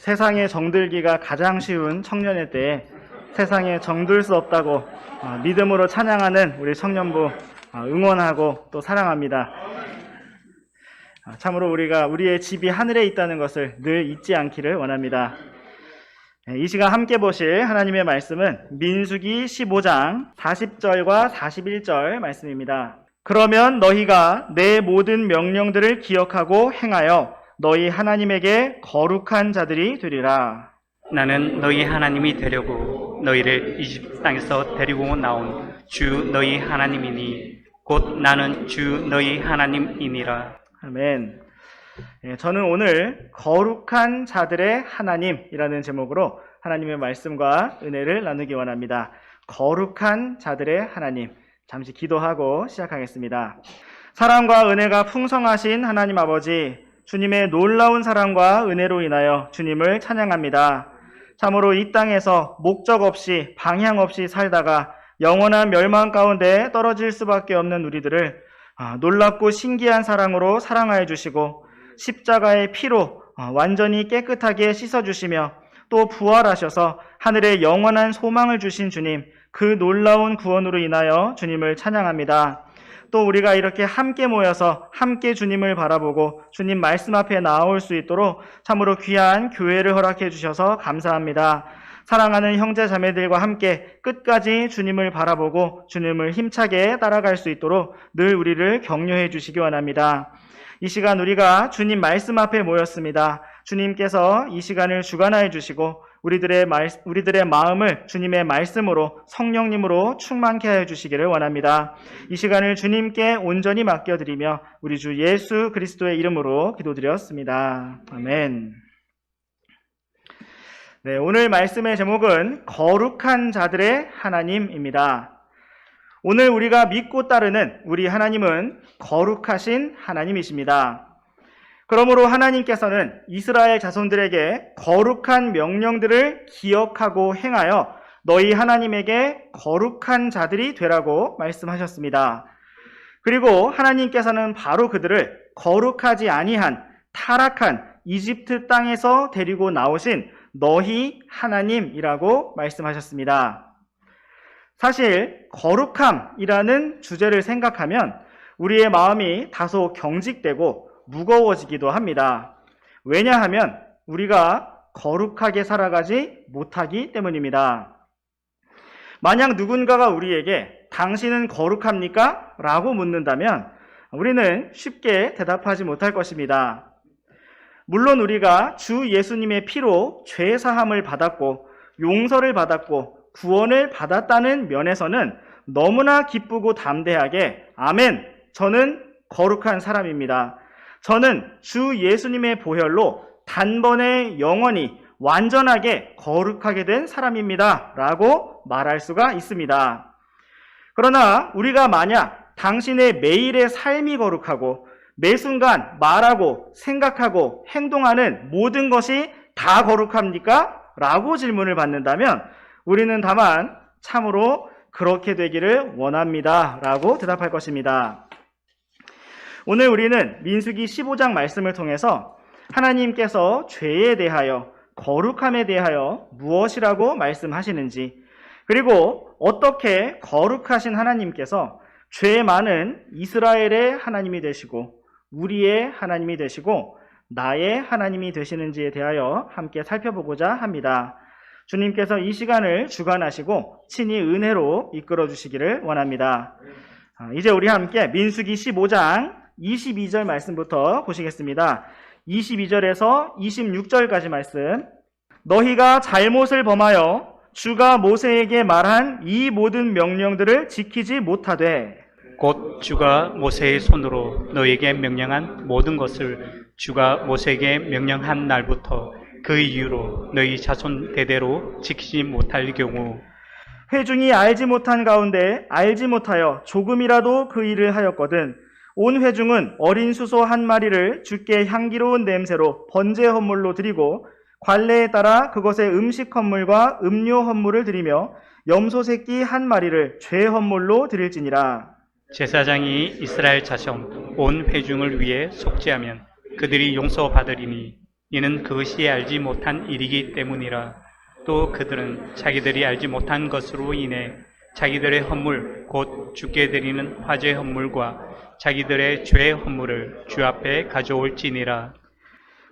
세상에 정들기가 가장 쉬운 청년의 때에 세상에 정들 수 없다고 믿음으로 찬양하는 우리 청년부 응원하고 또 사랑합니다. 참으로 우리가 우리의 집이 하늘에 있다는 것을 늘 잊지 않기를 원합니다. 이 시간 함께 보실 하나님의 말씀은 민수기 15장 40절과 41절 말씀입니다. 그러면 너희가 내 모든 명령들을 기억하고 행하여 너희 하나님에게 거룩한 자들이 되리라. 나는 너희 하나님이 되려고 너희를 이집트 땅에서 데리고 나온 주 너희 하나님이니 곧 나는 주 너희 하나님이니라. 아멘. 저는 오늘 거룩한 자들의 하나님이라는 제목으로 하나님의 말씀과 은혜를 나누기 원합니다. 거룩한 자들의 하나님. 잠시 기도하고 시작하겠습니다. 사랑과 은혜가 풍성하신 하나님 아버지, 주님의 놀라운 사랑과 은혜로 인하여 주님을 찬양합니다. 참으로 이 땅에서 목적 없이 방향 없이 살다가 영원한 멸망 가운데 떨어질 수밖에 없는 우리들을 놀랍고 신기한 사랑으로 사랑하여 주시고 십자가의 피로 완전히 깨끗하게 씻어주시며 또 부활하셔서 하늘에 영원한 소망을 주신 주님, 그 놀라운 구원으로 인하여 주님을 찬양합니다. 또 우리가 이렇게 함께 모여서 함께 주님을 바라보고 주님 말씀 앞에 나올 수 있도록 참으로 귀한 교회를 허락해 주셔서 감사합니다. 사랑하는 형제 자매들과 함께 끝까지 주님을 바라보고 주님을 힘차게 따라갈 수 있도록 늘 우리를 격려해 주시기 원합니다. 이 시간 우리가 주님 말씀 앞에 모였습니다. 주님께서 이 시간을 주관하여 주시고 우리들의 마음을 주님의 말씀으로 성령님으로 충만케 하여 주시기를 원합니다. 이 시간을 주님께 온전히 맡겨드리며 우리 주 예수 그리스도의 이름으로 기도드렸습니다. 아멘. 네, 오늘 말씀의 제목은 거룩한 자들의 하나님입니다. 오늘 우리가 믿고 따르는 우리 하나님은 거룩하신 하나님이십니다. 그러므로 하나님께서는 이스라엘 자손들에게 거룩한 명령들을 기억하고 행하여 너희 하나님에게 거룩한 자들이 되라고 말씀하셨습니다. 그리고 하나님께서는 바로 그들을 거룩하지 아니한 타락한 이집트 땅에서 데리고 나오신 너희 하나님이라고 말씀하셨습니다. 사실 거룩함이라는 주제를 생각하면 우리의 마음이 다소 경직되고 무거워지기도 합니다. 왜냐하면 우리가 거룩하게 살아가지 못하기 때문입니다. 만약 누군가가 우리에게 당신은 거룩합니까? 라고 묻는다면 우리는 쉽게 대답하지 못할 것입니다. 물론 우리가 주 예수님의 피로 죄 사함을 받았고 용서를 받았고 구원을 받았다는 면에서는 너무나 기쁘고 담대하게 아멘, 저는 거룩한 사람입니다. 저는 주 예수님의 보혈로 단번에 영원히 완전하게 거룩하게 된 사람입니다. 라고 말할 수가 있습니다. 그러나 우리가 만약 당신의 매일의 삶이 거룩하고 매 순간 말하고 생각하고 행동하는 모든 것이 다 거룩합니까? 라고 질문을 받는다면 우리는 다만 참으로 그렇게 되기를 원합니다. 라고 대답할 것입니다. 오늘 우리는 민수기 15장 말씀을 통해서 하나님께서 죄에 대하여 거룩함에 대하여 무엇이라고 말씀하시는지 그리고 어떻게 거룩하신 하나님께서 죄 많은 이스라엘의 하나님이 되시고 우리의 하나님이 되시고 나의 하나님이 되시는지에 대하여 함께 살펴보고자 합니다. 주님께서 이 시간을 주관하시고 친히 은혜로 이끌어 주시기를 원합니다. 이제 우리 함께 민수기 15장 22절 말씀부터 보시겠습니다. 22절에서 26절까지 말씀. 너희가 잘못을 범하여 주가 모세에게 말한 이 모든 명령들을 지키지 못하되 곧 주가 모세의 손으로 너에게 명령한 모든 것을 주가 모세에게 명령한 날부터 그 이후로 너희 자손 대대로 지키지 못할 경우 회중이 알지 못한 가운데 알지 못하여 조금이라도 그 일을 하였거든 온 회중은 어린 수소 한 마리를 주께 향기로운 냄새로 번제 헌물로 드리고 관례에 따라 그것에 음식 헌물과 음료 헌물을 드리며 염소 새끼 한 마리를 죄 헌물로 드릴지니라. 제사장이 이스라엘 자손 온 회중을 위해 속죄하면 그들이 용서받으리니 이는 그것이 알지 못한 일이기 때문이라. 또 그들은 자기들이 알지 못한 것으로 인해 자기들의 헌물 곧 주께 드리는 화제 헌물과 자기들의 죄의 헌물을 주 앞에 가져올지니라.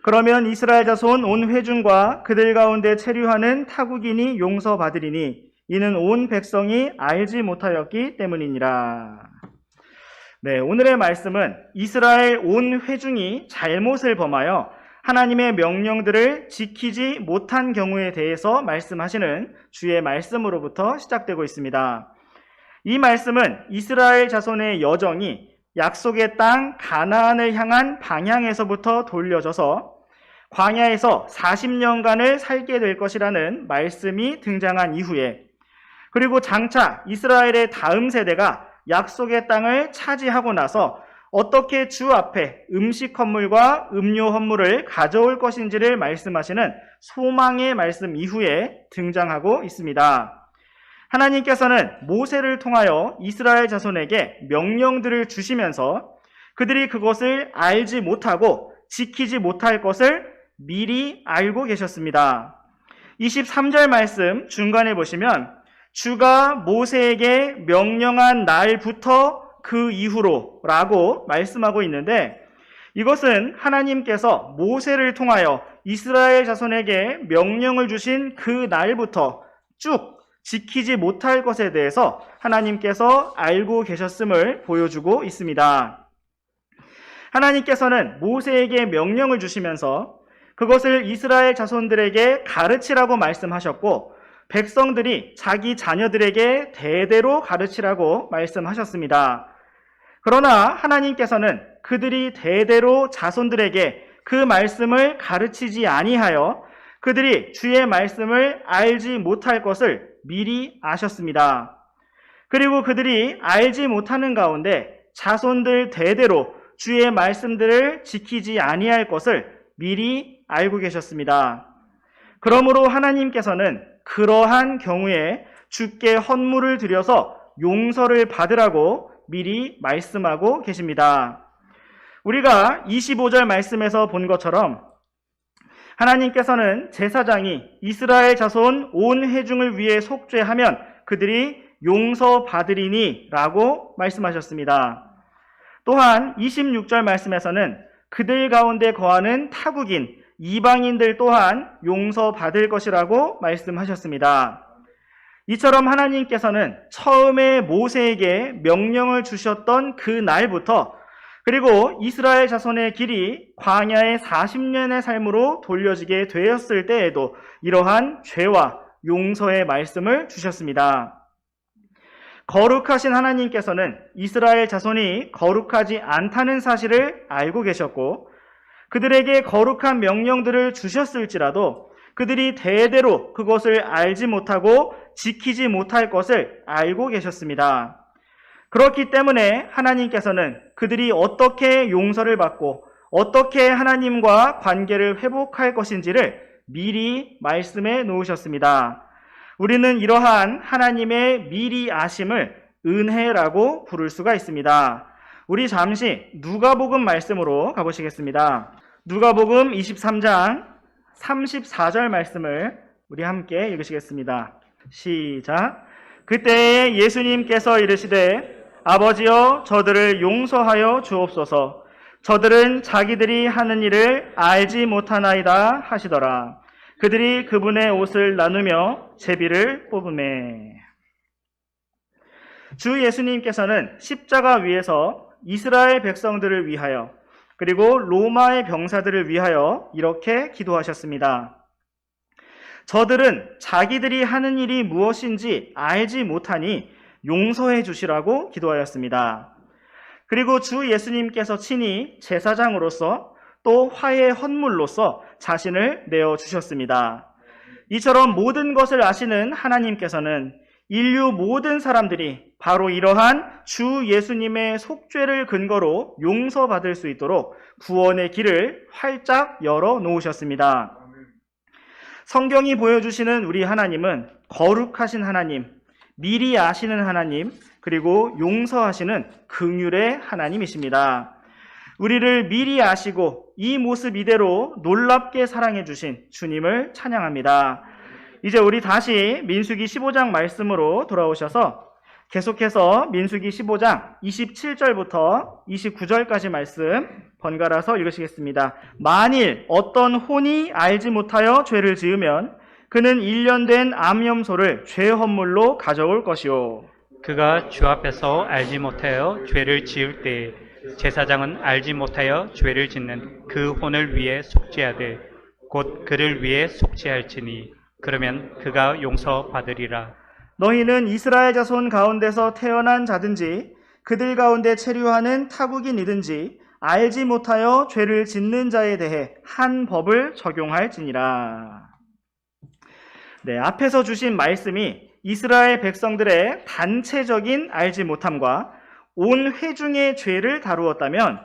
그러면 이스라엘 자손 온 회중과 그들 가운데 체류하는 타국인이 용서받으리니 이는 온 백성이 알지 못하였기 때문이니라. 네, 오늘의 말씀은 이스라엘 온 회중이 잘못을 범하여 하나님의 명령들을 지키지 못한 경우에 대해서 말씀하시는 주의 말씀으로부터 시작되고 있습니다. 이 말씀은 이스라엘 자손의 여정이 약속의 땅 가나안을 향한 방향에서부터 돌려져서 광야에서 40년간을 살게 될 것이라는 말씀이 등장한 이후에, 그리고 장차 이스라엘의 다음 세대가 약속의 땅을 차지하고 나서 어떻게 주 앞에 음식 헌물과 음료 헌물을 가져올 것인지를 말씀하시는 소망의 말씀 이후에 등장하고 있습니다. 하나님께서는 모세를 통하여 이스라엘 자손에게 명령들을 주시면서 그들이 그것을 알지 못하고 지키지 못할 것을 미리 알고 계셨습니다. 23절 말씀 중간에 보시면 주가 모세에게 명령한 날부터 그 이후로 라고 말씀하고 있는데, 이것은 하나님께서 모세를 통하여 이스라엘 자손에게 명령을 주신 그 날부터 쭉 지키지 못할 것에 대해서 하나님께서 알고 계셨음을 보여주고 있습니다. 하나님께서는 모세에게 명령을 주시면서 그것을 이스라엘 자손들에게 가르치라고 말씀하셨고, 백성들이 자기 자녀들에게 대대로 가르치라고 말씀하셨습니다. 그러나 하나님께서는 그들이 대대로 자손들에게 그 말씀을 가르치지 아니하여 그들이 주의 말씀을 알지 못할 것을 미리 아셨습니다. 그리고 그들이 알지 못하는 가운데 자손들 대대로 주의 말씀들을 지키지 아니할 것을 미리 알고 계셨습니다. 그러므로 하나님께서는 그러한 경우에 주께 헌물을 드려서 용서를 받으라고 미리 말씀하고 계십니다. 우리가 25절 말씀에서 본 것처럼 하나님께서는 제사장이 이스라엘 자손 온 회중을 위해 속죄하면 그들이 용서받으리니 라고 말씀하셨습니다. 또한 26절 말씀에서는 그들 가운데 거하는 타국인 이방인들 또한 용서받을 것이라고 말씀하셨습니다. 이처럼 하나님께서는 처음에 모세에게 명령을 주셨던 그 날부터, 그리고 이스라엘 자손의 길이 광야의 40년의 삶으로 돌려지게 되었을 때에도 이러한 죄와 용서의 말씀을 주셨습니다. 거룩하신 하나님께서는 이스라엘 자손이 거룩하지 않다는 사실을 알고 계셨고, 그들에게 거룩한 명령들을 주셨을지라도 그들이 대대로 그것을 알지 못하고 지키지 못할 것을 알고 계셨습니다. 그렇기 때문에 하나님께서는 그들이 어떻게 용서를 받고 어떻게 하나님과 관계를 회복할 것인지를 미리 말씀해 놓으셨습니다. 우리는 이러한 하나님의 미리 아심을 은혜라고 부를 수가 있습니다. 우리 잠시 누가복음 말씀으로 가보시겠습니다. 누가복음 23장 34절 말씀을 우리 함께 읽으시겠습니다. 시작. 그때 예수님께서 이르시되 아버지여 저들을 용서하여 주옵소서. 저들은 자기들이 하는 일을 알지 못하나이다 하시더라. 그들이 그분의 옷을 나누며 제비를 뽑으매. 주 예수님께서는 십자가 위에서 이스라엘 백성들을 위하여 그리고 로마의 병사들을 위하여 이렇게 기도하셨습니다. 저들은 자기들이 하는 일이 무엇인지 알지 못하니 용서해 주시라고 기도하였습니다. 그리고 주 예수님께서 친히 제사장으로서 또 화해 헌물로서 자신을 내어주셨습니다. 이처럼 모든 것을 아시는 하나님께서는 인류 모든 사람들이 바로 이러한 주 예수님의 속죄를 근거로 용서받을 수 있도록 구원의 길을 활짝 열어 놓으셨습니다. 성경이 보여주시는 우리 하나님은 거룩하신 하나님, 미리 아시는 하나님, 그리고 용서하시는 긍휼의 하나님이십니다. 우리를 미리 아시고 이 모습 이대로 놀랍게 사랑해 주신 주님을 찬양합니다. 이제 우리 다시 민수기 15장 말씀으로 돌아오셔서 계속해서 민수기 15장 27절부터 29절까지 말씀 번갈아서 읽으시겠습니다. 만일 어떤 혼이 알지 못하여 죄를 지으면 그는 1년 된 암염소를 죄 헌물로 가져올 것이요. 그가 주 앞에서 알지 못하여 죄를 지을 때 제사장은 알지 못하여 죄를 짓는 그 혼을 위해 속죄하되 곧 그를 위해 속죄할지니 그러면 그가 용서받으리라. 너희는 이스라엘 자손 가운데서 태어난 자든지 그들 가운데 체류하는 타국인이든지 알지 못하여 죄를 짓는 자에 대해 한 법을 적용할지니라. 네, 앞에서 주신 말씀이 이스라엘 백성들의 단체적인 알지 못함과 온 회중의 죄를 다루었다면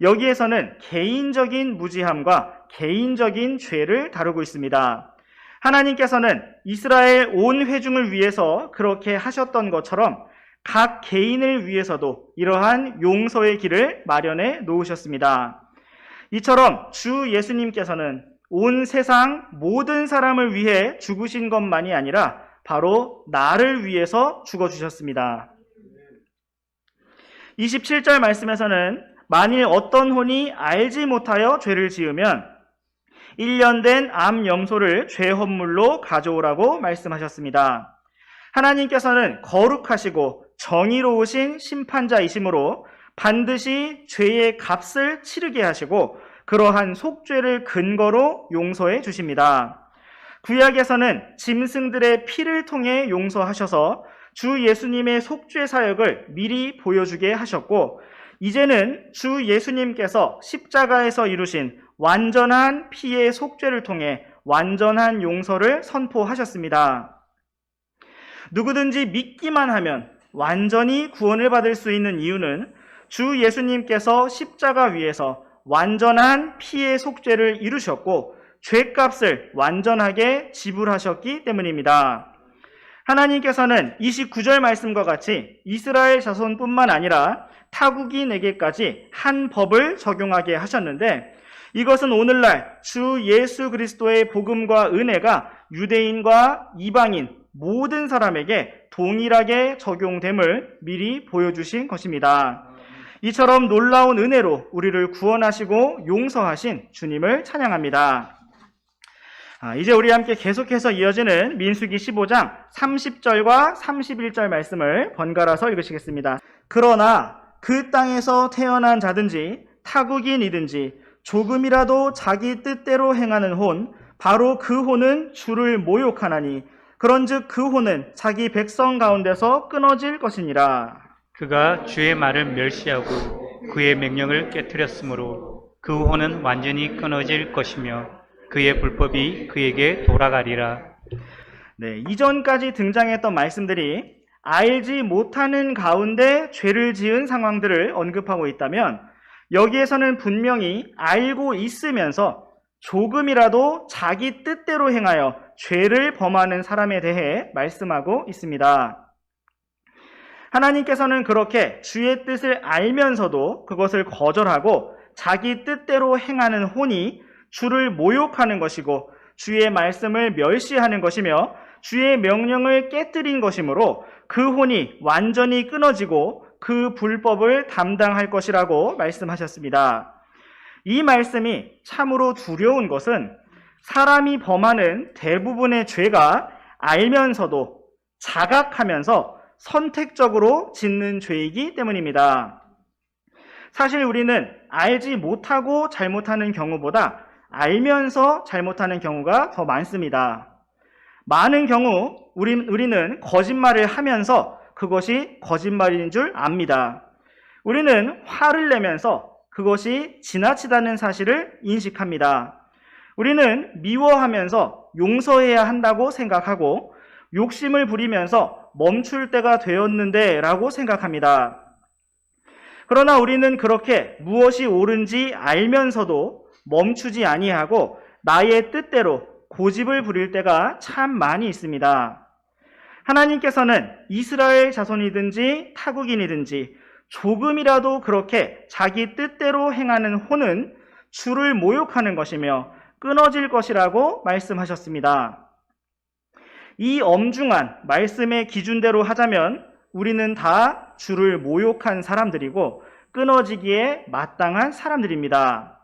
여기에서는 개인적인 무지함과 개인적인 죄를 다루고 있습니다. 하나님께서는 이스라엘 온 회중을 위해서 그렇게 하셨던 것처럼 각 개인을 위해서도 이러한 용서의 길을 마련해 놓으셨습니다. 이처럼 주 예수님께서는 온 세상 모든 사람을 위해 죽으신 것만이 아니라 바로 나를 위해서 죽어주셨습니다. 27절 말씀에서는 만일 어떤 혼이 알지 못하여 죄를 지으면 1년 된 암염소를 죄 헌물로 가져오라고 말씀하셨습니다. 하나님께서는 거룩하시고 정의로우신 심판자이시므로 반드시 죄의 값을 치르게 하시고 그러한 속죄를 근거로 용서해 주십니다. 구약에서는 짐승들의 피를 통해 용서하셔서 주 예수님의 속죄 사역을 미리 보여주게 하셨고 이제는 주 예수님께서 십자가에서 이루신 완전한 피의 속죄를 통해 완전한 용서를 선포하셨습니다. 누구든지 믿기만 하면 완전히 구원을 받을 수 있는 이유는 주 예수님께서 십자가 위에서 완전한 피의 속죄를 이루셨고 죄값을 완전하게 지불하셨기 때문입니다. 하나님께서는 29절 말씀과 같이 이스라엘 자손뿐만 아니라 타국인에게까지 한 법을 적용하게 하셨는데 이것은 오늘날 주 예수 그리스도의 복음과 은혜가 유대인과 이방인 모든 사람에게 동일하게 적용됨을 미리 보여주신 것입니다. 이처럼 놀라운 은혜로 우리를 구원하시고 용서하신 주님을 찬양합니다. 이제 우리 함께 계속해서 이어지는 민수기 15장 30절과 31절 말씀을 번갈아서 읽으시겠습니다. 그러나 그 땅에서 태어난 자든지 타국인이든지 조금이라도 자기 뜻대로 행하는 혼, 바로 그 혼은 주를 모욕하나니 그런즉 그 혼은 자기 백성 가운데서 끊어질 것이니라. 그가 주의 말을 멸시하고 그의 명령을 깨뜨렸으므로 그 혼은 완전히 끊어질 것이며 그의 불법이 그에게 돌아가리라. 네, 이전까지 등장했던 말씀들이 알지 못하는 가운데 죄를 지은 상황들을 언급하고 있다면 여기에서는 분명히 알고 있으면서 조금이라도 자기 뜻대로 행하여 죄를 범하는 사람에 대해 말씀하고 있습니다. 하나님께서는 그렇게 주의 뜻을 알면서도 그것을 거절하고 자기 뜻대로 행하는 혼이 주를 모욕하는 것이고 주의 말씀을 멸시하는 것이며 주의 명령을 깨뜨린 것이므로 그 혼이 완전히 끊어지고 그 불법을 담당할 것이라고 말씀하셨습니다. 이 말씀이 참으로 두려운 것은 사람이 범하는 대부분의 죄가 알면서도 자각하면서 선택적으로 짓는 죄이기 때문입니다. 사실 우리는 알지 못하고 잘못하는 경우보다 알면서 잘못하는 경우가 더 많습니다. 많은 경우 우리는 거짓말을 하면서 그것이 거짓말인 줄 압니다. 우리는 화를 내면서 그것이 지나치다는 사실을 인식합니다. 우리는 미워하면서 용서해야 한다고 생각하고 욕심을 부리면서 멈출 때가 되었는데 라고 생각합니다. 그러나 우리는 그렇게 무엇이 옳은지 알면서도 멈추지 아니하고 나의 뜻대로 고집을 부릴 때가 참 많이 있습니다. 하나님께서는 이스라엘 자손이든지 타국인이든지 조금이라도 그렇게 자기 뜻대로 행하는 혼은 주를 모욕하는 것이며 끊어질 것이라고 말씀하셨습니다. 이 엄중한 말씀의 기준대로 하자면 우리는 다 주를 모욕한 사람들이고 끊어지기에 마땅한 사람들입니다.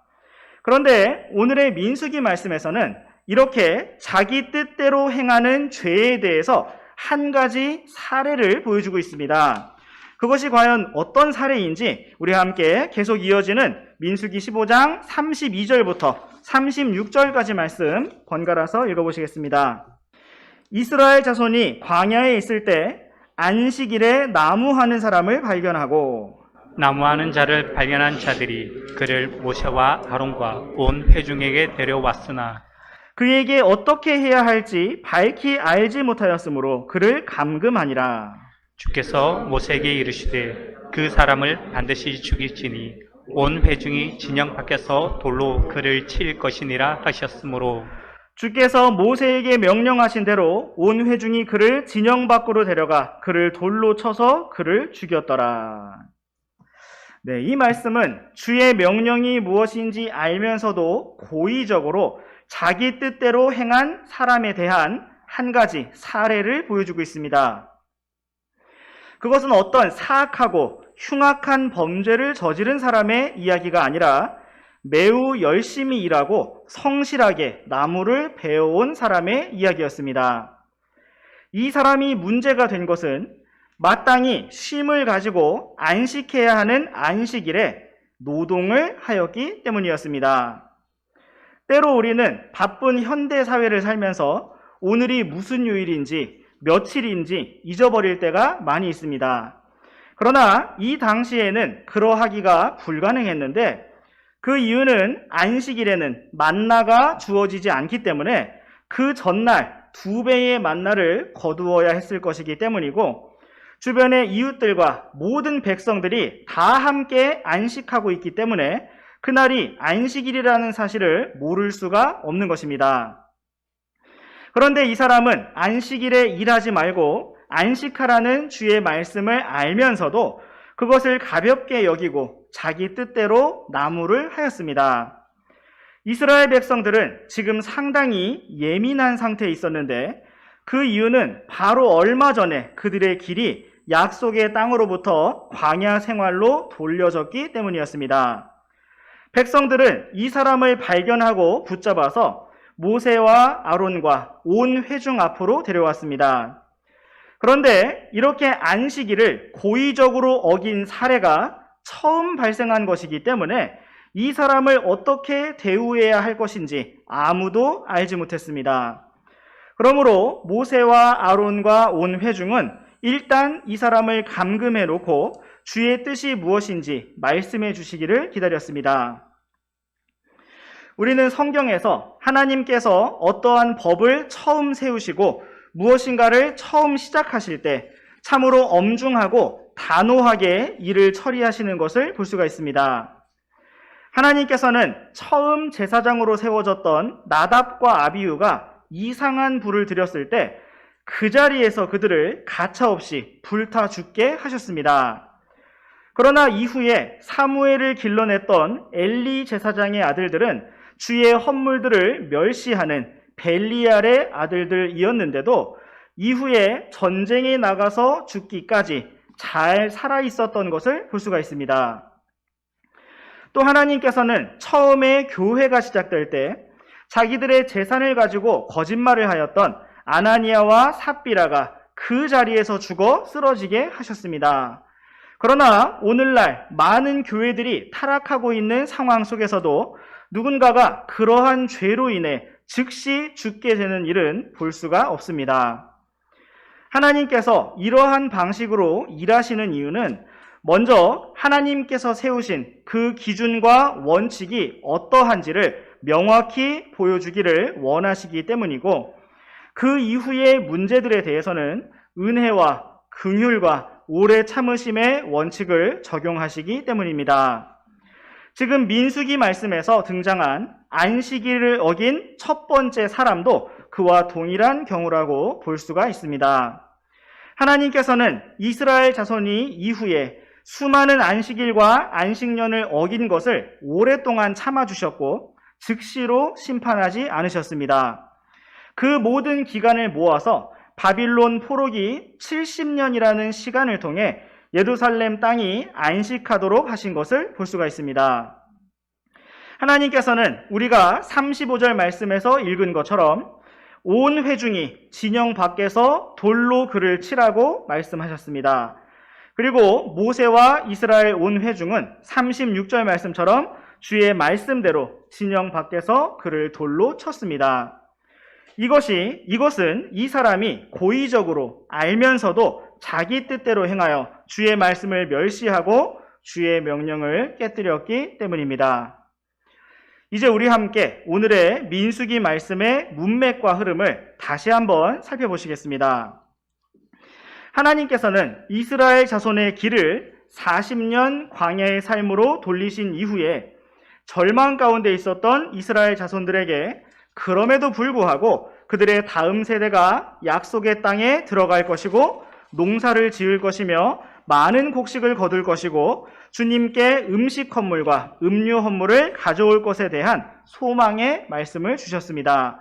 그런데 오늘의 민수기 말씀에서는 이렇게 자기 뜻대로 행하는 죄에 대해서 한 가지 사례를 보여주고 있습니다. 그것이 과연 어떤 사례인지 우리 함께 계속 이어지는 민수기 15장 32절부터 36절까지 말씀 번갈아서 읽어보시겠습니다. 이스라엘 자손이 광야에 있을 때 안식일에 나무하는 사람을 발견하고 나무하는 자를 발견한 자들이 그를 모세와 아론과 온 회중에게 데려왔으나 그에게 어떻게 해야 할지 밝히 알지 못하였으므로 그를 감금하니라. 주께서 모세에게 이르시되 그 사람을 반드시 죽일지니 온 회중이 진영 밖에서 돌로 그를 칠 것이니라 하셨으므로 주께서 모세에게 명령하신 대로 온 회중이 그를 진영 밖으로 데려가 그를 돌로 쳐서 그를 죽였더라. 네, 이 말씀은 주의 명령이 무엇인지 알면서도 고의적으로 자기 뜻대로 행한 사람에 대한 한 가지 사례를 보여주고 있습니다. 그것은 어떤 사악하고 흉악한 범죄를 저지른 사람의 이야기가 아니라 매우 열심히 일하고 성실하게 나무를 베어온 사람의 이야기였습니다. 이 사람이 문제가 된 것은 마땅히 쉼을 가지고 안식해야 하는 안식일에 노동을 하였기 때문이었습니다. 때로 우리는 바쁜 현대 사회를 살면서 오늘이 무슨 요일인지 며칠인지 잊어버릴 때가 많이 있습니다. 그러나 이 당시에는 그러하기가 불가능했는데 그 이유는 안식일에는 만나가 주어지지 않기 때문에 그 전날 2배의 만나를 거두어야 했을 것이기 때문이고 주변의 이웃들과 모든 백성들이 다 함께 안식하고 있기 때문에 그날이 안식일이라는 사실을 모를 수가 없는 것입니다. 그런데 이 사람은 안식일에 일하지 말고 안식하라는 주의 말씀을 알면서도 그것을 가볍게 여기고 자기 뜻대로 나무를 하였습니다. 이스라엘 백성들은 지금 상당히 예민한 상태에 있었는데 그 이유는 바로 얼마 전에 그들의 길이 약속의 땅으로부터 광야 생활로 돌려졌기 때문이었습니다. 백성들은 이 사람을 발견하고 붙잡아서 모세와 아론과 온 회중 앞으로 데려왔습니다. 그런데 이렇게 안식일을 고의적으로 어긴 사례가 처음 발생한 것이기 때문에 이 사람을 어떻게 대우해야 할 것인지 아무도 알지 못했습니다. 그러므로 모세와 아론과 온 회중은 일단 이 사람을 감금해 놓고 주의 뜻이 무엇인지 말씀해 주시기를 기다렸습니다. 우리는 성경에서 하나님께서 어떠한 법을 처음 세우시고 무엇인가를 처음 시작하실 때 참으로 엄중하고 단호하게 일을 처리하시는 것을 볼 수가 있습니다. 하나님께서는 처음 제사장으로 세워졌던 나답과 아비후가 이상한 불을 들였을 때 그 자리에서 그들을 가차없이 불타 죽게 하셨습니다. 그러나 이후에 사무엘을 길러냈던 엘리 제사장의 아들들은 주의 헌물들을 멸시하는 벨리알의 아들들이었는데도 이후에 전쟁에 나가서 죽기까지 잘 살아 있었던 것을 볼 수가 있습니다. 또 하나님께서는 처음에 교회가 시작될 때 자기들의 재산을 가지고 거짓말을 하였던 아나니아와 삽비라가 그 자리에서 죽어 쓰러지게 하셨습니다. 그러나 오늘날 많은 교회들이 타락하고 있는 상황 속에서도 누군가가 그러한 죄로 인해 즉시 죽게 되는 일은 볼 수가 없습니다. 하나님께서 이러한 방식으로 일하시는 이유는 먼저 하나님께서 세우신 그 기준과 원칙이 어떠한지를 명확히 보여주기를 원하시기 때문이고 그 이후의 문제들에 대해서는 은혜와 긍휼과 오래 참으심의 원칙을 적용하시기 때문입니다. 지금 민수기 말씀에서 등장한 안식일을 어긴 첫 번째 사람도 그와 동일한 경우라고 볼 수가 있습니다. 하나님께서는 이스라엘 자손이 이후에 수많은 안식일과 안식년을 어긴 것을 오랫동안 참아주셨고 즉시로 심판하지 않으셨습니다. 그 모든 기간을 모아서 바빌론 포로기 70년이라는 시간을 통해 예루살렘 땅이 안식하도록 하신 것을 볼 수가 있습니다. 하나님께서는 우리가 35절 말씀에서 읽은 것처럼 온 회중이 진영 밖에서 돌로 그를 치라고 말씀하셨습니다. 그리고 모세와 이스라엘 온 회중은 36절 말씀처럼 주의 말씀대로 진영 밖에서 그를 돌로 쳤습니다. 이것은 이 사람이 고의적으로 알면서도 자기 뜻대로 행하여 주의 말씀을 멸시하고 주의 명령을 깨뜨렸기 때문입니다. 이제 우리 함께 오늘의 민수기 말씀의 문맥과 흐름을 다시 한번 살펴보시겠습니다. 하나님께서는 이스라엘 자손의 길을 40년 광야의 삶으로 돌리신 이후에 절망 가운데 있었던 이스라엘 자손들에게 그럼에도 불구하고 그들의 다음 세대가 약속의 땅에 들어갈 것이고 농사를 지을 것이며 많은 곡식을 거둘 것이고 주님께 음식 헌물과 음료 헌물을 가져올 것에 대한 소망의 말씀을 주셨습니다.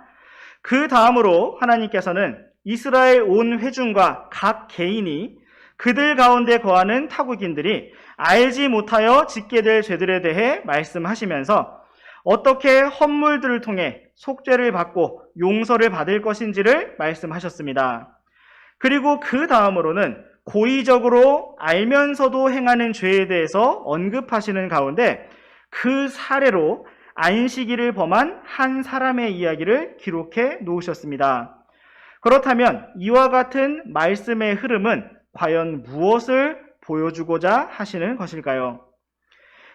그 다음으로 하나님께서는 이스라엘 온 회중과 각 개인이 그들 가운데 거하는 타국인들이 알지 못하여 짓게 될 죄들에 대해 말씀하시면서 어떻게 헌물들을 통해 속죄를 받고 용서를 받을 것인지를 말씀하셨습니다. 그리고 그 다음으로는 고의적으로 알면서도 행하는 죄에 대해서 언급하시는 가운데 그 사례로 안식일을 범한 한 사람의 이야기를 기록해 놓으셨습니다. 그렇다면 이와 같은 말씀의 흐름은 과연 무엇을 보여주고자 하시는 것일까요?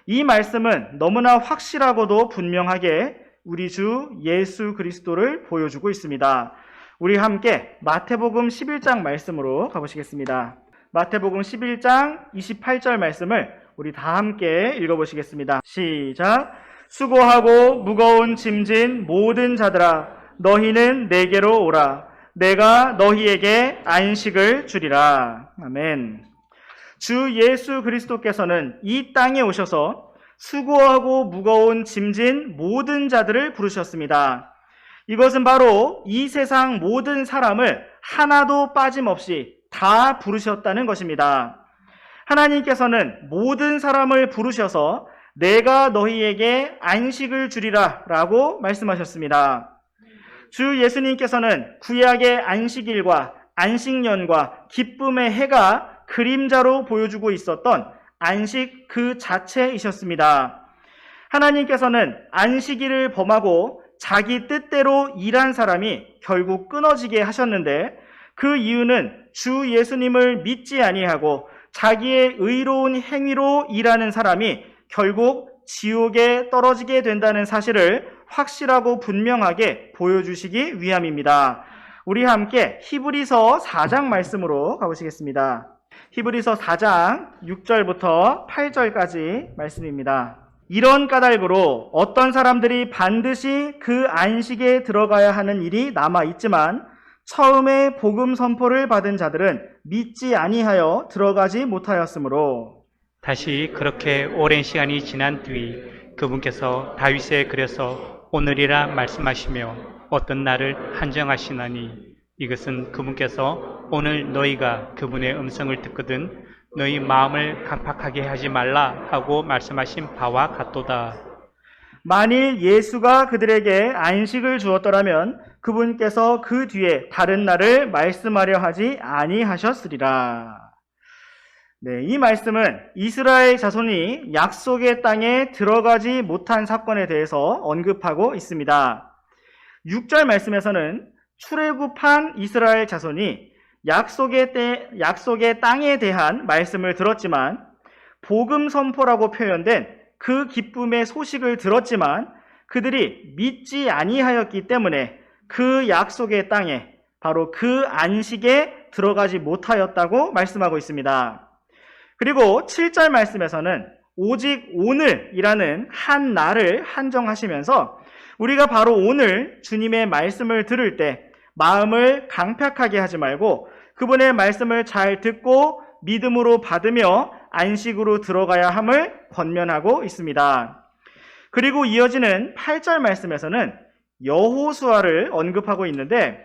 이 말씀은 너무나 확실하고도 분명하게 우리 주 예수 그리스도를 보여주고 있습니다. 우리 함께 마태복음 11장 말씀으로 가보시겠습니다. 마태복음 11장 28절 말씀을 우리 다 함께 읽어보시겠습니다. 시작. 수고하고 무거운 짐진 모든 자들아 너희는 내게로 오라. 내가 너희에게 안식을 주리라. 아멘. 주 예수 그리스도께서는 이 땅에 오셔서 수고하고 무거운 짐진 모든 자들을 부르셨습니다. 이것은 바로 이 세상 모든 사람을 하나도 빠짐없이 다 부르셨다는 것입니다. 하나님께서는 모든 사람을 부르셔서 내가 너희에게 안식을 주리라 라고 말씀하셨습니다. 주 예수님께서는 구약의 안식일과 안식년과 기쁨의 해가 그림자로 보여주고 있었던 안식 그 자체이셨습니다. 하나님께서는 안식일을 범하고 자기 뜻대로 일한 사람이 결국 끊어지게 하셨는데 그 이유는 주 예수님을 믿지 아니하고 자기의 의로운 행위로 일하는 사람이 결국 지옥에 떨어지게 된다는 사실을 확실하고 분명하게 보여주시기 위함입니다. 우리 함께 히브리서 4장 말씀으로 가보시겠습니다. 히브리서 4장 6절부터 8절까지 말씀입니다. 이런 까닭으로 어떤 사람들이 반드시 그 안식에 들어가야 하는 일이 남아있지만 처음에 복음 선포를 받은 자들은 믿지 아니하여 들어가지 못하였으므로 다시 그렇게 오랜 시간이 지난 뒤 그분께서 다윗에 그려서 오늘이라 말씀하시며 어떤 날을 한정하시나니 이것은 그분께서 오늘 너희가 그분의 음성을 듣거든 너희 마음을 강팍하게 하지 말라 하고 말씀하신 바와 같도다. 만일 예수가 그들에게 안식을 주었더라면 그분께서 그 뒤에 다른 날을 말씀하려 하지 아니하셨으리라. 네, 이 말씀은 이스라엘 자손이 약속의 땅에 들어가지 못한 사건에 대해서 언급하고 있습니다. 6절 말씀에서는 출애굽한 이스라엘 자손이 약속의 땅에 대한 말씀을 들었지만 복음 선포라고 표현된 그 기쁨의 소식을 들었지만 그들이 믿지 아니하였기 때문에 그 약속의 땅에 바로 그 안식에 들어가지 못하였다고 말씀하고 있습니다. 그리고 7절 말씀에서는 오직 오늘이라는 한 날을 한정하시면서 우리가 바로 오늘 주님의 말씀을 들을 때 마음을 강팍하게 하지 말고 그분의 말씀을 잘 듣고 믿음으로 받으며 안식으로 들어가야 함을 권면하고 있습니다. 그리고 이어지는 8절 말씀에서는 여호수아를 언급하고 있는데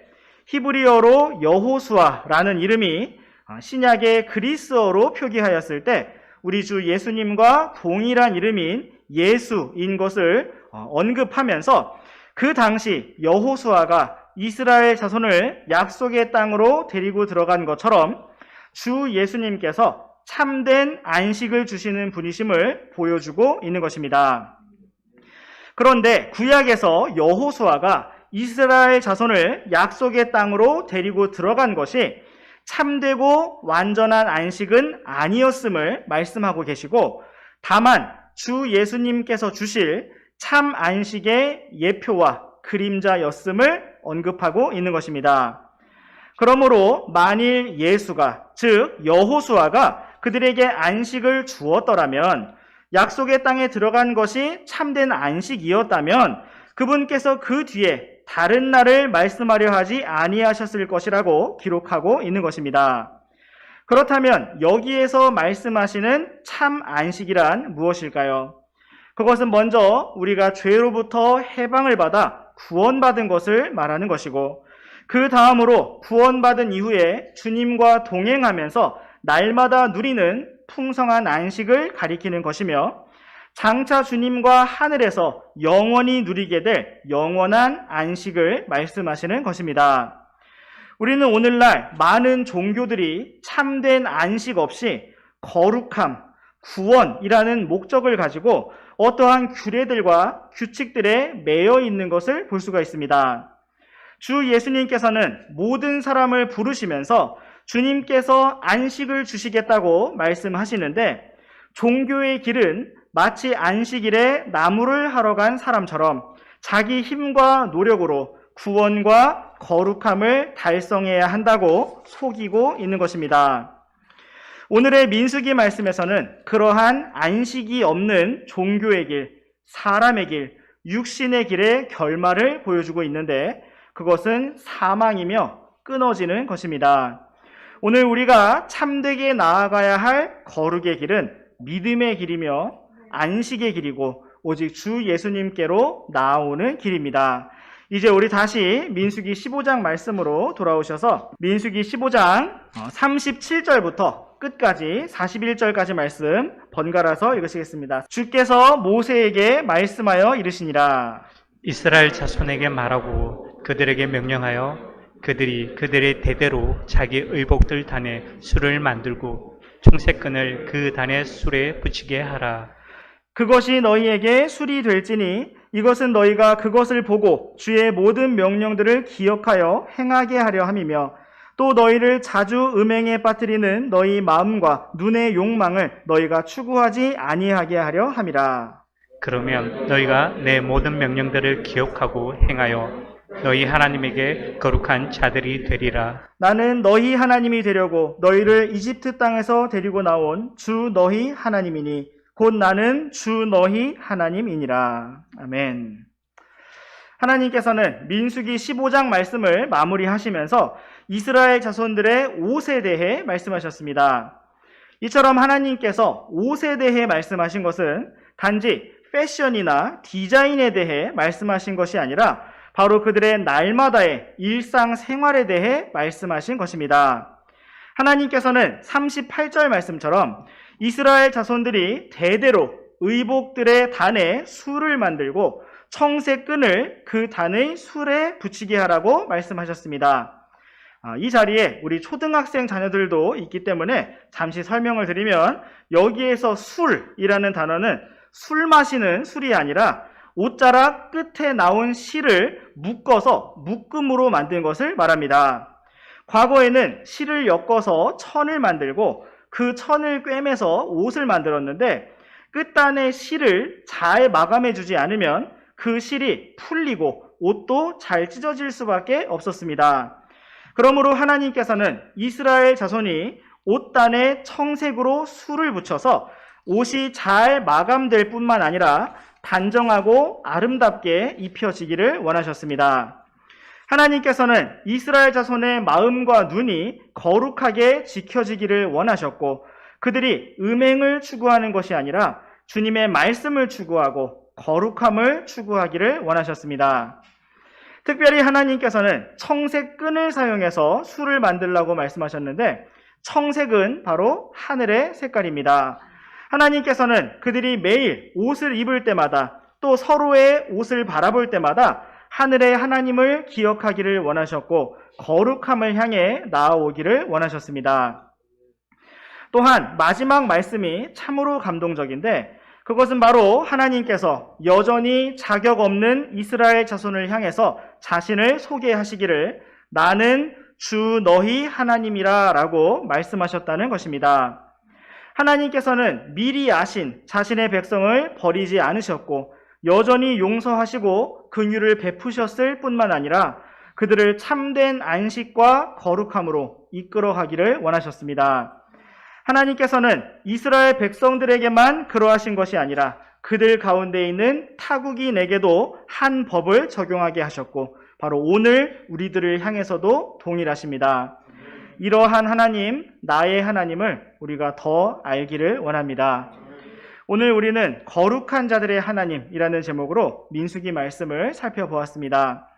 히브리어로 여호수아라는 이름이 신약의 그리스어로 표기하였을 때 우리 주 예수님과 동일한 이름인 예수인 것을 언급하면서 그 당시 여호수아가 이스라엘 자손을 약속의 땅으로 데리고 들어간 것처럼 주 예수님께서 참된 안식을 주시는 분이심을 보여주고 있는 것입니다. 그런데 구약에서 여호수아가 이스라엘 자손을 약속의 땅으로 데리고 들어간 것이 참되고 완전한 안식은 아니었음을 말씀하고 계시고 다만 주 예수님께서 주실 참 안식의 예표와 그림자였음을 언급하고 있는 것입니다. 그러므로 만일 예수가, 즉 여호수아가 그들에게 안식을 주었더라면 약속의 땅에 들어간 것이 참된 안식이었다면 그분께서 그 뒤에 다른 날을 말씀하려 하지 아니하셨을 것이라고 기록하고 있는 것입니다. 그렇다면 여기에서 말씀하시는 참 안식이란 무엇일까요? 그것은 먼저 우리가 죄로부터 해방을 받아 구원받은 것을 말하는 것이고 그 다음으로 구원받은 이후에 주님과 동행하면서 날마다 누리는 풍성한 안식을 가리키는 것이며 장차 주님과 하늘에서 영원히 누리게 될 영원한 안식을 말씀하시는 것입니다. 우리는 오늘날 많은 종교들이 참된 안식 없이 거룩함, 구원이라는 목적을 가지고 어떠한 규례들과 규칙들에 매여 있는 것을 볼 수가 있습니다. 주 예수님께서는 모든 사람을 부르시면서 주님께서 안식을 주시겠다고 말씀하시는데 종교의 길은 마치 안식일에 나무를 하러 간 사람처럼 자기 힘과 노력으로 구원과 거룩함을 달성해야 한다고 속이고 있는 것입니다. 오늘의 민수기 말씀에서는 그러한 안식이 없는 종교의 길, 사람의 길, 육신의 길의 결말을 보여주고 있는데 그것은 사망이며 끊어지는 것입니다. 오늘 우리가 참되게 나아가야 할 거룩의 길은 믿음의 길이며 안식의 길이고 오직 주 예수님께로 나아오는 길입니다. 이제 우리 다시 민수기 15장 말씀으로 돌아오셔서 민수기 15장 37절부터 끝까지 41절까지 말씀 번갈아서 읽으시겠습니다. 주께서 모세에게 말씀하여 이르시니라. 이스라엘 자손에게 말하고 그들에게 명령하여 그들이 그들의 대대로 자기 의복들 단에 술을 만들고 청색끈을 그 단의 술에 붙이게 하라. 그것이 너희에게 술이 될지니 이것은 너희가 그것을 보고 주의 모든 명령들을 기억하여 행하게 하려 함이며 또 너희를 자주 음행에 빠뜨리는 너희 마음과 눈의 욕망을 너희가 추구하지 아니하게 하려 함이라. 그러면 너희가 내 모든 명령들을 기억하고 행하여 너희 하나님에게 거룩한 자들이 되리라. 나는 너희 하나님이 되려고 너희를 이집트 땅에서 데리고 나온 주 너희 하나님이니 곧 나는 주 너희 하나님이니라. 아멘. 하나님께서는 민수기 15장 말씀을 마무리하시면서 이스라엘 자손들의 옷에 대해 말씀하셨습니다. 이처럼 하나님께서 옷에 대해 말씀하신 것은 단지 패션이나 디자인에 대해 말씀하신 것이 아니라 바로 그들의 날마다의 일상생활에 대해 말씀하신 것입니다. 하나님께서는 38절 말씀처럼 이스라엘 자손들이 대대로 의복들의 단에 술을 만들고 청색끈을 그 단의 술에 붙이게 하라고 말씀하셨습니다. 이 자리에 우리 초등학생 자녀들도 있기 때문에 잠시 설명을 드리면 여기에서 술이라는 단어는 술 마시는 술이 아니라 옷자락 끝에 나온 실을 묶어서 묶음으로 만든 것을 말합니다. 과거에는 실을 엮어서 천을 만들고 그 천을 꿰매서 옷을 만들었는데 끝단의 실을 잘 마감해주지 않으면 그 실이 풀리고 옷도 잘 찢어질 수밖에 없었습니다. 그러므로 하나님께서는 이스라엘 자손이 옷단에 청색으로 술을 붙여서 옷이 잘 마감될 뿐만 아니라 단정하고 아름답게 입혀지기를 원하셨습니다. 하나님께서는 이스라엘 자손의 마음과 눈이 거룩하게 지켜지기를 원하셨고 그들이 음행을 추구하는 것이 아니라 주님의 말씀을 추구하고 거룩함을 추구하기를 원하셨습니다. 특별히 하나님께서는 청색끈을 사용해서 술을 만들라고 말씀하셨는데 청색은 바로 하늘의 색깔입니다. 하나님께서는 그들이 매일 옷을 입을 때마다 또 서로의 옷을 바라볼 때마다 하늘의 하나님을 기억하기를 원하셨고 거룩함을 향해 나아오기를 원하셨습니다. 또한 마지막 말씀이 참으로 감동적인데 그것은 바로 하나님께서 여전히 자격 없는 이스라엘 자손을 향해서 자신을 소개하시기를 나는 주 너희 하나님이라 라고 말씀하셨다는 것입니다. 하나님께서는 미리 아신 자신의 백성을 버리지 않으셨고 여전히 용서하시고 긍휼을 베푸셨을 뿐만 아니라 그들을 참된 안식과 거룩함으로 이끌어가기를 원하셨습니다. 하나님께서는 이스라엘 백성들에게만 그러하신 것이 아니라 그들 가운데 있는 타국인에게도 한 법을 적용하게 하셨고 바로 오늘 우리들을 향해서도 동일하십니다. 이러한 하나님, 나의 하나님을 우리가 더 알기를 원합니다. 오늘 우리는 거룩한 자들의 하나님이라는 제목으로 민수기 말씀을 살펴보았습니다.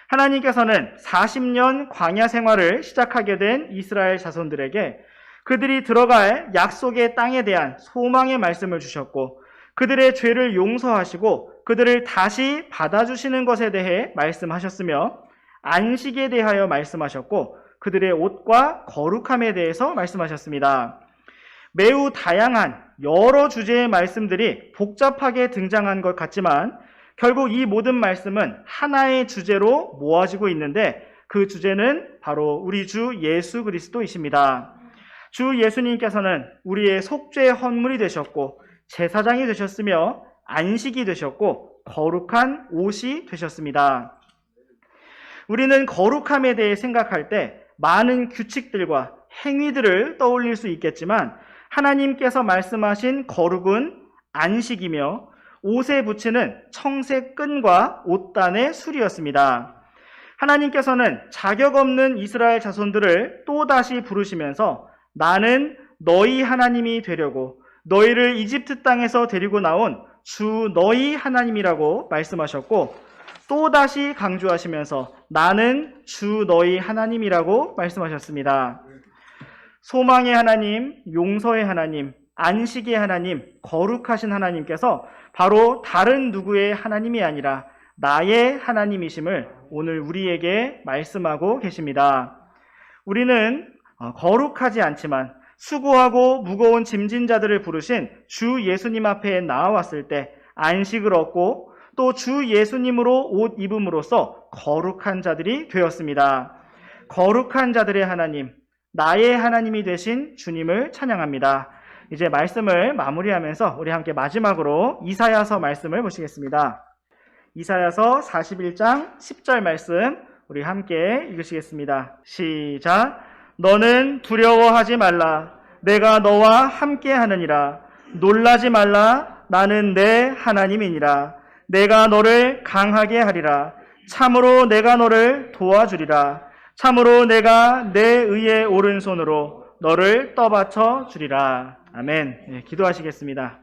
하나님께서는 40년 광야 생활을 시작하게 된 이스라엘 자손들에게 그들이 들어갈 약속의 땅에 대한 소망의 말씀을 주셨고 그들의 죄를 용서하시고 그들을 다시 받아주시는 것에 대해 말씀하셨으며 안식에 대하여 말씀하셨고 그들의 옷과 거룩함에 대해서 말씀하셨습니다. 매우 다양한 여러 주제의 말씀들이 복잡하게 등장한 것 같지만 결국 이 모든 말씀은 하나의 주제로 모아지고 있는데 그 주제는 바로 우리 주 예수 그리스도이십니다. 주 예수님께서는 우리의 속죄 헌물이 되셨고 제사장이 되셨으며 안식이 되셨고 거룩한 옷이 되셨습니다. 우리는 거룩함에 대해 생각할 때 많은 규칙들과 행위들을 떠올릴 수 있겠지만 하나님께서 말씀하신 거룩은 안식이며 옷에 붙이는 청색 끈과 옷단의 술이었습니다. 하나님께서는 자격 없는 이스라엘 자손들을 또다시 부르시면서 나는 너희 하나님이 되려고 너희를 이집트 땅에서 데리고 나온 주 너희 하나님이라고 말씀하셨고 또다시 강조하시면서 나는 주 너희 하나님이라고 말씀하셨습니다. 소망의 하나님, 용서의 하나님, 안식의 하나님, 거룩하신 하나님께서 바로 다른 누구의 하나님이 아니라 나의 하나님이심을 오늘 우리에게 말씀하고 계십니다. 우리는 거룩하지 않지만 수고하고 무거운 짐진 자들을 부르신 주 예수님 앞에 나아왔을 때 안식을 얻고 또 주 예수님으로 옷 입음으로써 거룩한 자들이 되었습니다. 거룩한 자들의 하나님, 나의 하나님이 되신 주님을 찬양합니다. 이제 말씀을 마무리하면서 우리 함께 마지막으로 이사야서 말씀을 보시겠습니다. 이사야서 41장 10절 말씀 우리 함께 읽으시겠습니다. 시작. 너는 두려워하지 말라. 내가 너와 함께 하느니라. 놀라지 말라. 나는 내 하나님이니라. 내가 너를 강하게 하리라. 참으로 내가 너를 도와주리라. 참으로 내가 내 의의 오른손으로 너를 떠받쳐 주리라. 아멘. 네, 기도하시겠습니다.